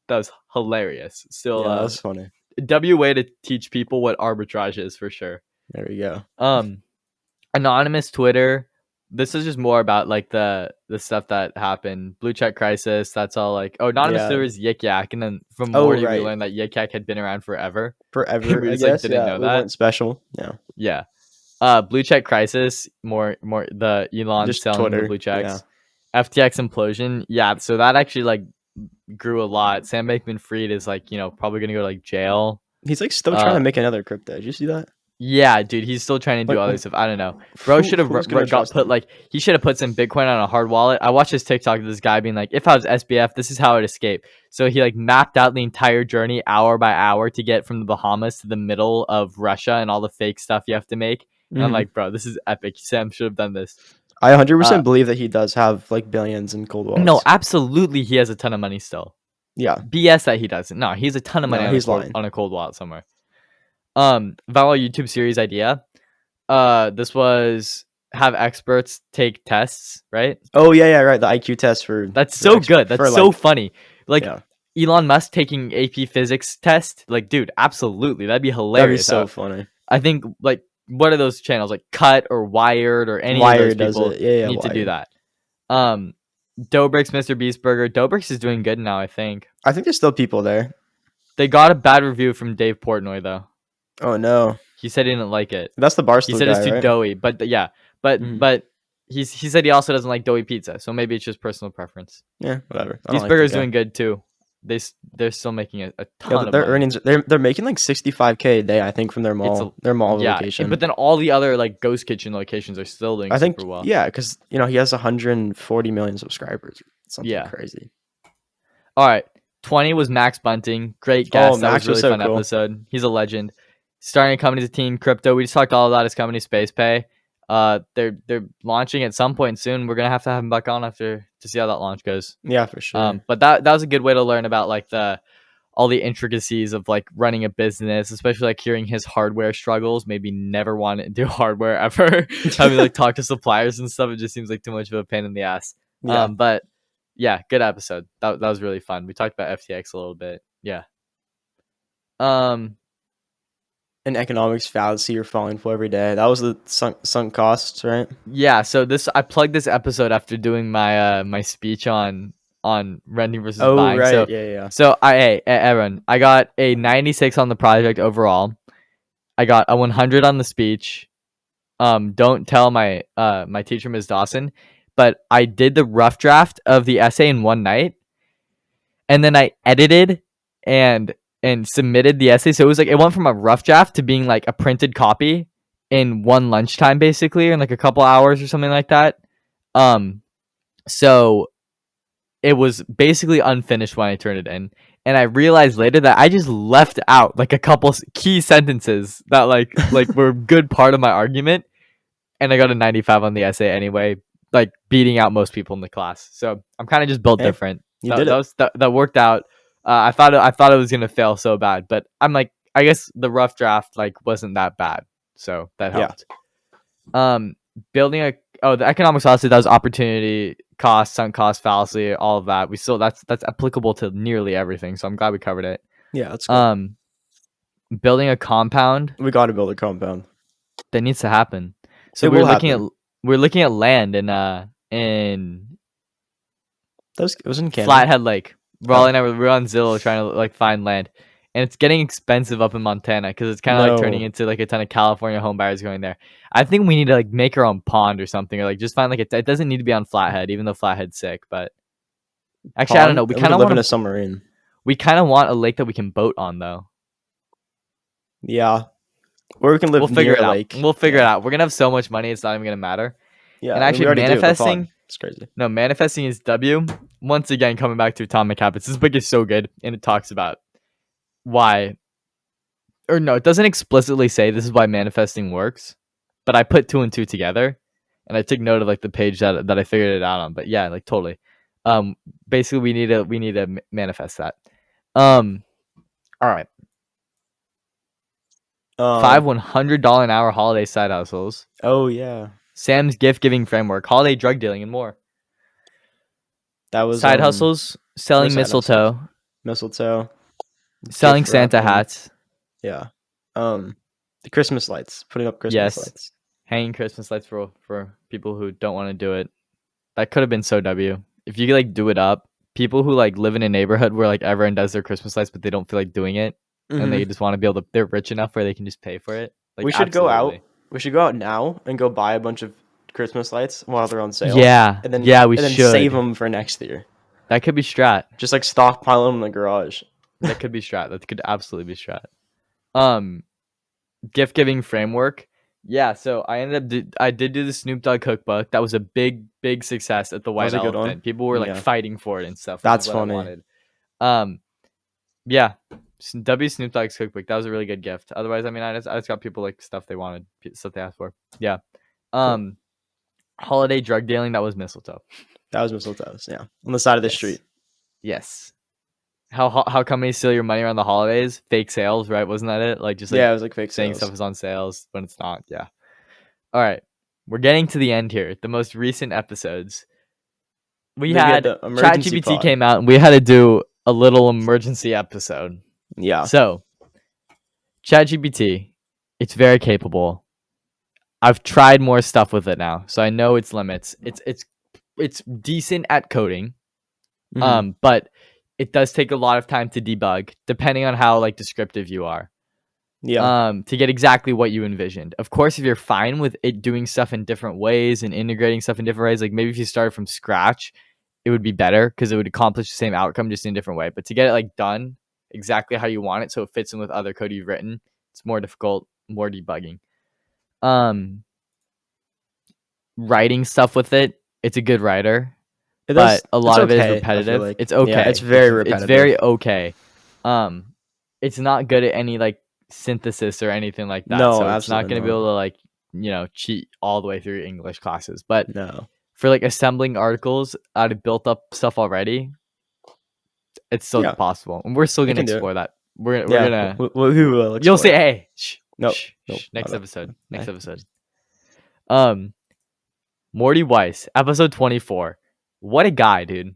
was hilarious. Still, that was funny. Way to teach people what arbitrage is for sure. There we go. Anonymous Twitter. This is just more about like the stuff that happened. Blue check crisis. That's all like. Oh, anonymous Twitter is Yik Yak, and then from Morty we learned that Yik Yak had been around forever. Forever, we just, I guess. didn't know we that. weren't special. Yeah. Blue check crisis. More the Elon just selling Twitter, the blue checks. Yeah. FTX implosion. Yeah. So that actually like grew a lot. Sam Bankman-Fried is like, probably gonna go to like jail. He's like still trying to make another crypto. Did you see that? Yeah, dude, he's still trying to do other stuff. I don't know. Bro should have he should have put some Bitcoin on a hard wallet. I watched his TikTok of this guy being like, if I was SBF, this is how I'd escape. So he like mapped out the entire journey hour by hour to get from the Bahamas to the middle of Russia and all the fake stuff you have to make. And I'm like, bro, this is epic. Sam should have done this. I 100% believe that he does have like billions in cold wallets. No, absolutely, he has a ton of money still. Yeah. BS that he doesn't. No, he has a ton of money on a cold wallet somewhere. Viral YouTube series idea. This was have experts take tests, right? Oh yeah, right. The IQ test for that's so good. That's so funny. Like Elon Musk taking AP physics test. Like, dude, absolutely, that'd be hilarious. That'd be so funny. I think like what are those channels like Cut or Wired or any of those people need to do that. Dobrik's Mr. Beast Burger. Dobrik's is doing good now. I think there's still people there. They got a bad review from Dave Portnoy though. Oh no. He said he didn't like it. That's the Barstool guy, he said it's too right? doughy, but but he said he also doesn't like doughy pizza, so maybe it's just personal preference. Yeah, whatever. These burgers doing good too. They're still making a ton of their money. earnings. They're making like $65K a day, I think, from their mall location. But then all the other like ghost kitchen locations are still doing super well. Yeah, because he has 140 million subscribers. Something crazy. All right, 20 was Max Bunting. Great guest. That was a really fun episode. He's a legend. Starting a company to team crypto. We just talked all about his company SpacePay. They're launching at some point soon. We're gonna have to have him back on after to see how that launch goes. Yeah, for sure. But that was a good way to learn about like all the intricacies of like running a business, especially like hearing his hardware struggles. Maybe never want to do hardware ever. Having like talk to suppliers and stuff. It just seems like too much of a pain in the ass. Yeah. But yeah, good episode. That was really fun. We talked about FTX a little bit. Yeah. An economics fallacy you're falling for every day. That was the sunk costs, right? Yeah. So I plugged this episode after doing my my speech on renting versus buying. Right. So, yeah. So Aaron, I got a 96 on the project overall. I got a 100 on the speech. Don't tell my my teacher, Ms. Dawson, but I did the rough draft of the essay in one night, and then I edited and submitted the essay. So it was like it went from a rough draft to being like a printed copy in one lunchtime, basically, in like a couple hours or something like that. So it was basically unfinished when I turned it in, and I realized later that I just left out like a couple key sentences that like were a good part of my argument, and I got a 95 on the essay anyway, like beating out most people in the class. So I'm kind of just built different. That worked out. I thought it was gonna fail so bad, but I'm like, I guess the rough draft like wasn't that bad, so that helped. Building the economics fallacy, that was opportunity cost, sunk cost fallacy, all of that. That's applicable to nearly everything, so I'm glad we covered it. Yeah, that's good. Building a compound. We got to build a compound. That needs to happen. So we're looking at land in it was in Canada. Flathead Lake. Raleigh and I were on Zillow trying to like find land, and it's getting expensive up in Montana because it's kind of like turning into like a ton of California home buyers going there. I think we need to like make our own pond or something, or like just find like it doesn't need to be on Flathead, even though Flathead's sick. But actually, I don't know. We kind of live in a submarine. We kind of want a lake that we can boat on, though. Yeah, or we can live near a lake. We'll figure it out. We're gonna have so much money, it's not even gonna matter. Yeah, and actually manifesting. It's crazy. No, manifesting is W. Once again, coming back to Atomic Habits. This book is so good, and it talks about why or no, it doesn't explicitly say this is why manifesting works, but I put 2 and 2 together, and I took note of like the page that I figured it out on. But yeah, like totally. Basically, we need to manifest that. All right. 5 $100 an hour holiday side hustles. Oh yeah, Sam's gift giving framework, holiday drug dealing, and more. that was Side hustles, selling side hustles? mistletoe, Mistletoe, selling gift Santa wrapping. hats. Yeah. The Christmas lights, putting up Christmas Yes. lights. Hanging Christmas lights for people who don't want to do it. That could have been so W. If you could like do it up, people who like live in a neighborhood where like everyone does their Christmas lights, but they don't feel like doing it, and they just want to be able to. They're rich enough where they can just pay for it. Like We should go out. absolutely. We should go out now and go buy a bunch of Christmas lights while they're on sale. Yeah, and then yeah, we and then should. save them for next year. That could be strat. Just like stockpile them in the garage. That could be strat. That could absolutely be strat. Gift giving framework. Yeah, so I did do the Snoop Dogg cookbook. That was a big success at the White was a good Elephant. one. People were like Yeah. fighting for it and stuff. Which That's is what funny. I wanted. Yeah, W Snoop Dogg's cookbook. That was a really good gift. Otherwise, I mean, I just got people like stuff they wanted, stuff they asked for. Yeah. Holiday drug dealing. That was mistletoe. That was mistletoes. Yeah, on the side of the Yes. street. Yes. How companies steal your money around the holidays? Fake sales, right? Wasn't that it? Like just like Yeah, it was like fake saying sales. stuff is on sales when it's not. Yeah. All right. We're getting to the end here. The most recent episodes. We Then we had had the emergency ChatGPT pod. came out and we had to do a little emergency episode. Yeah. So, ChatGPT, it's very capable. I've tried more stuff with it now, so I know its limits. It's decent at coding. Mhm. But it does take a lot of time to debug, depending on how like descriptive you are. Yeah. To get exactly what you envisioned. Of course, if you're fine with it doing stuff in different ways and integrating stuff in different ways, like maybe if you started from scratch, it would be better because it would accomplish the same outcome just in a different way. But to get it like done exactly how you want it, so it fits in with other code you've written, it's more difficult, more debugging. Writing stuff with it, it's a good writer. But a lot of it is repetitive. Like. It's okay. Yeah, it's very repetitive. It's very okay. It's not good at any like synthesis or anything like that. No, So it's not absolutely going to be not. able to like, cheat all the way through English classes. But No. for like assembling articles out of built up stuff already, it's still Yeah. possible. And we're still going to can do it. explore that. We're Yeah. going to We will You'll say, explore it. "Hey, shh, Nope. shh, Nope. shh." Next Not episode. that. Next Okay. episode. Morty Weiss, episode 24. What a guy, dude.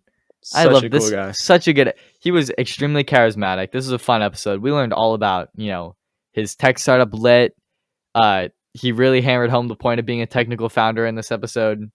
I Such love a this. cool guy. Such a good. He was extremely charismatic. This was a fun episode. We learned all about, his tech startup Lit. He really hammered home the point of being a technical founder in this episode.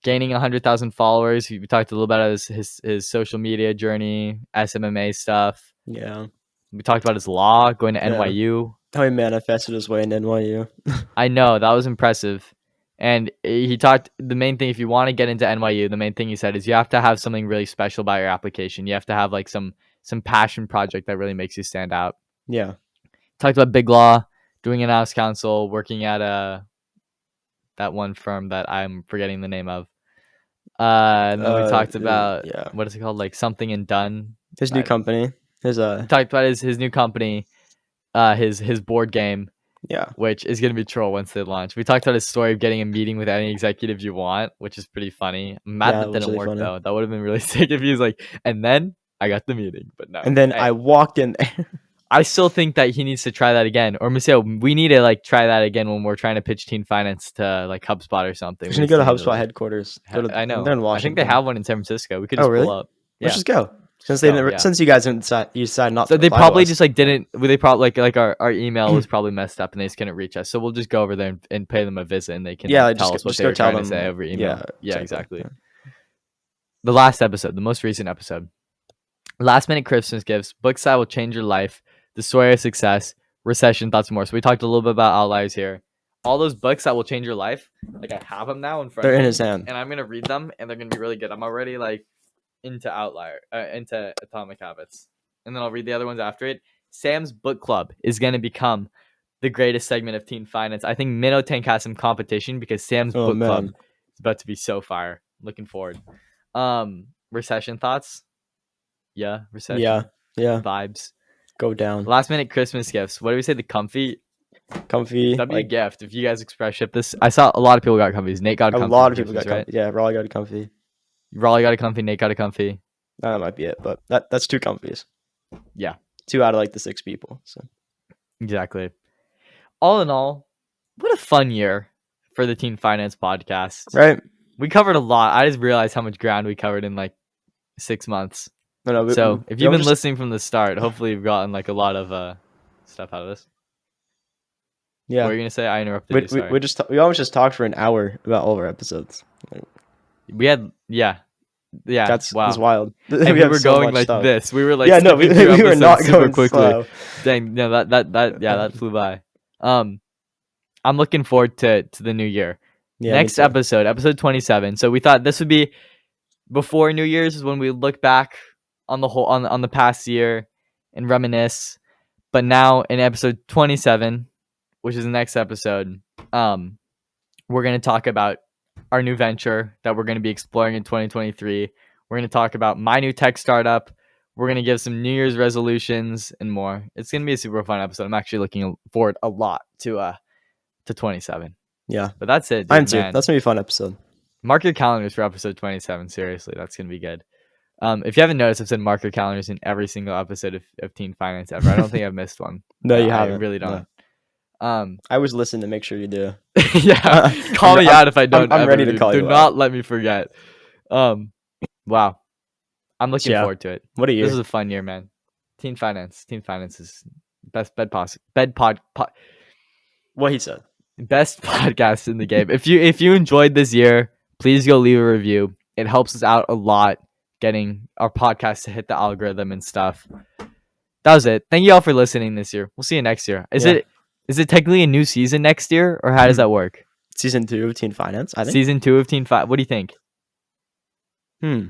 Gaining 100,000 followers. We talked a little about his social media journey, SMMA stuff. Yeah. We talked about his law, going to Yeah. NYU. How he manifested his way in NYU. I know, that was impressive. And he talked, the main thing, if you want to get into NYU, the main thing he said is you have to have something really special about your application. You have to have like some passion project that really makes you stand out. Yeah. Talked about Big Law, doing in-house counsel, working at that one firm that I'm forgetting the name of. And then we talked about, what is it called? Like Something and Done. His new company. We talked about his new company, his board game. Yeah. Which is going to be troll once they launch. We talked about his story of getting a meeting with any executive you want, which is pretty funny. I'm mad that didn't work, though. That would have been really sick if he was like, and then I got the meeting, but no. And then I walked in there. I still think that he needs to try that again. Or Maseo, we need to like try that again when we're trying to pitch teen finance to like HubSpot or something. We're going to go to HubSpot headquarters. I know. They're in Washington. I think they have one in San Francisco. We could just pull up. Yeah. Let's just go. Since since you guys decided not to. So they probably just like didn't. They probably like our email was probably messed up and they just couldn't reach us. So we'll just go over there and pay them a visit and they can tell us what they were trying to say over email. Yeah, exactly. Yeah. The last episode, the most recent episode, last minute Christmas gifts, books that will change your life, the story of success, recession, thoughts, and more. So we talked a little bit about outliers here. All those books that will change your life, like I have them now in front. They're of me, in his hand, and I'm gonna read them, and they're gonna be really good. I'm already like into into Atomic Habits, and then I'll read the other ones after it. Sam's book club is going to become the greatest segment of teen finance. I think MINNOW TANK has some competition because Sam's book club is about to be so fire. Looking forward. Recession thoughts. Yeah, recession. Yeah. Vibes. go down. Last minute Christmas gifts. What do we say? The comfy. Comfy. That'd be like a gift if you guys express ship this. I saw a lot of people got comfies. Nate got a a comfy. lot for of people Christmas, got right? comfy. Yeah, Raleigh got a comfy. Raleigh got a comfy. Nate got a comfy. That might be it, but that's 2 comfies. Yeah. 2 out of like the 6 people. So Exactly. All in all, what a fun year for the Teen Finance podcast. right. We covered a lot. I just realized how much ground we covered in like 6 months. No, So if you've been listening from the start, hopefully you've gotten like a lot of stuff out of this. Yeah. What were you gonna say? I interrupted you. Sorry. We almost just talked for an hour about all of our episodes. We had That's wow. wild. And we were going like stuff. this. We were like we were not super going quickly. slow. Dang, no, that flew by. I'm looking forward to the new year. Yeah, Next episode 27. So we thought this would be before New Year's, is when we look back on the whole on the past year and reminisce. But now in episode 27, which is the next episode, we're gonna talk about our new venture that we're gonna be exploring in 2023. We're gonna talk about my new tech startup. We're gonna give some New Year's resolutions and more. It's gonna be a super fun episode. I'm actually looking forward a lot to 27. Yeah, but that's it. Dude, I'm too. man. That's gonna be a fun episode. Mark your calendars for episode 27. Seriously, that's gonna be good. If you haven't noticed, I've said mark your calendars in every single episode of Teen Finance ever. I don't think I've missed one. No, you haven't. I really don't. No. I always listen to make sure you do. Yeah, call me out if I don't. I'm ready to call you out. Do not let me forget. Wow, I'm looking forward to it. What a year! This is a fun year, man. Teen Finance is best What he said. Best podcast in the game. If you enjoyed this year, please go leave a review. It helps us out a lot getting our podcast to hit the algorithm and stuff. That was it. Thank you all for listening this year. We'll see you next year. Is it technically a new season next year, or how does that work? Season 2 of Teen Finance, I think. Season 2 of Teen Finance. What do you think?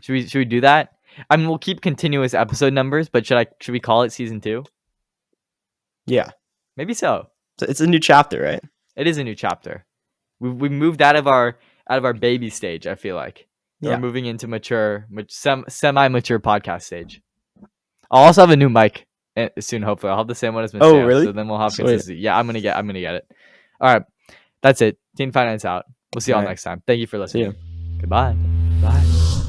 Should we do that? I mean, we'll keep continuous episode numbers, but should we call it season 2? Yeah, maybe so. It's a new chapter, right? It is a new chapter. We moved out of our baby stage. I feel like we're moving into semi-mature podcast stage. I'll also have a new mic soon. Hopefully, I'll have the same one as Maseo. Oh, really? So then we'll have consistency. Yeah, I'm gonna get it. All right, that's it. Teen Finance out. We'll see y'all next time. Thank you for listening. See you. Goodbye. Bye.